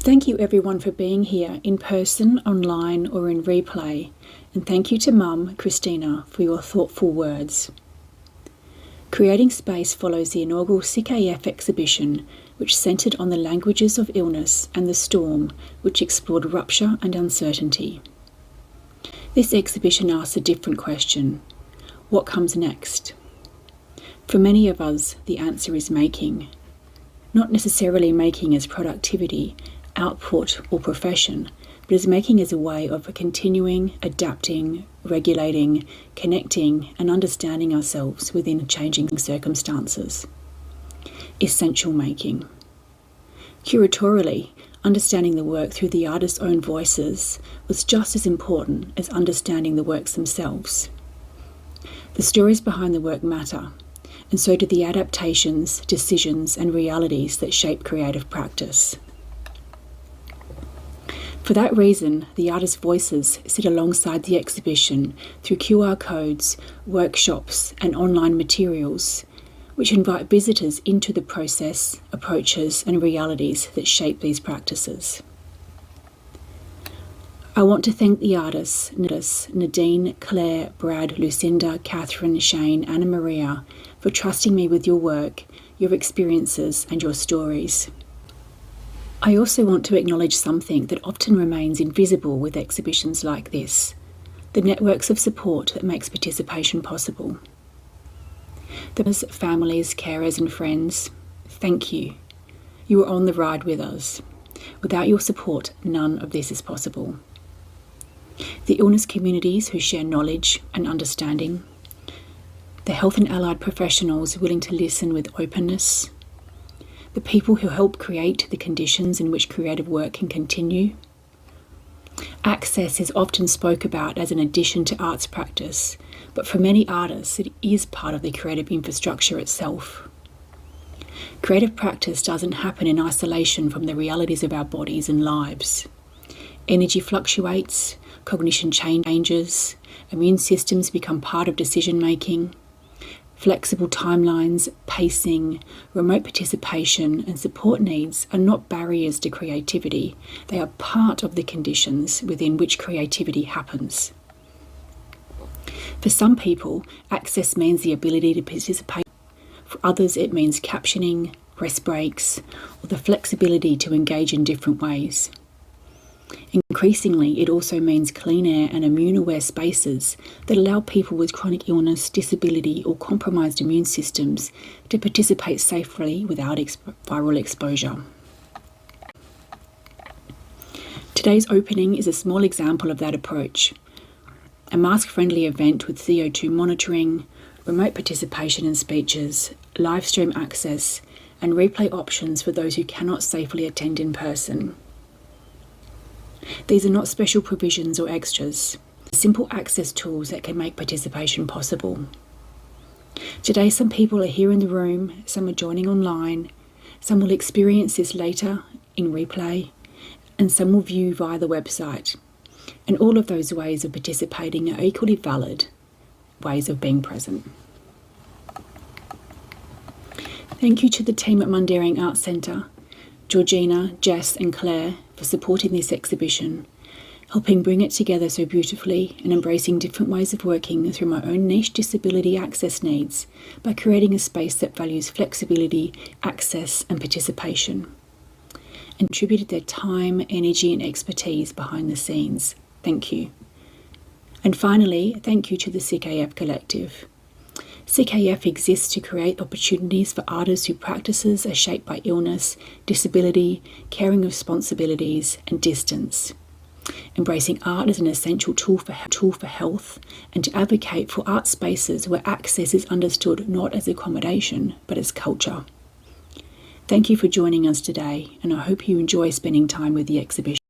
Thank you everyone for being here in person, online or in replay, and thank you to Mum, Christina, for your thoughtful words. Creating Space follows the inaugural CKF exhibition, which centred on the languages of illness and the storm, which explored rupture and uncertainty. This exhibition asks a different question: what comes next? For many of us, the answer is making. Not necessarily making as productivity, output or profession, but as making as a way of continuing, adapting, regulating, connecting and understanding ourselves within changing circumstances. Essential making. Curatorially, understanding the work through the artist's own voices was just as important as understanding the works themselves. The stories behind the work matter, and so do the adaptations, decisions and realities that shape creative practice. For that reason, the artists' voices sit alongside the exhibition through QR codes, workshops and online materials, which invite visitors into the process, approaches and realities that shape these practices. I want to thank the artists, Nadine, Claire, Brad, Lucinda, Catherine, Shane, Anna Maria, for trusting me with your work, your experiences and your stories. I also want to acknowledge something that often remains invisible with exhibitions like this: the networks of support that makes participation possible. Those families, carers and friends, thank you. You are on the ride with us. Without your support, none of this is possible. The illness communities who share knowledge and understanding, the health and allied professionals willing to listen with openness, the people who help create the conditions in which creative work can continue. Access is often spoke about as an addition to arts practice, but for many artists it is part of the creative infrastructure itself. Creative practice doesn't happen in isolation from the realities of our bodies and lives. Energy fluctuates, cognition changes, immune systems become part of decision making. Flexible timelines, pacing, remote participation and support needs are not barriers to creativity. They are part of the conditions within which creativity happens. For some people, access means the ability to participate. For others, it means captioning, rest breaks, or the flexibility to engage in different ways. Increasingly, it also means clean air and immune-aware spaces that allow people with chronic illness, disability or compromised immune systems to participate safely without viral exposure. Today's opening is a small example of that approach. A mask-friendly event with CO2 monitoring, remote participation in speeches, live stream access and replay options for those who cannot safely attend in person. These are not special provisions or extras, simple access tools that can make participation possible. Today, some people are here in the room, some are joining online, some will experience this later in replay, and some will view via the website. And all of those ways of participating are equally valid ways of being present. Thank you to the team at Mundaring Arts Centre, Georgina, Jess and Claire, for supporting this exhibition, helping bring it together so beautifully and embracing different ways of working through my own niche disability access needs by creating a space that values flexibility, access and participation, and contributed their time, energy and expertise behind the scenes. Thank you. And finally, thank you to the CKF Collective. CKF exists to create opportunities for artists whose practices are shaped by illness, disability, caring responsibilities and distance. Embracing art as an essential tool for health and to advocate for art spaces where access is understood not as accommodation but as culture. Thank you for joining us today and I hope you enjoy spending time with the exhibition.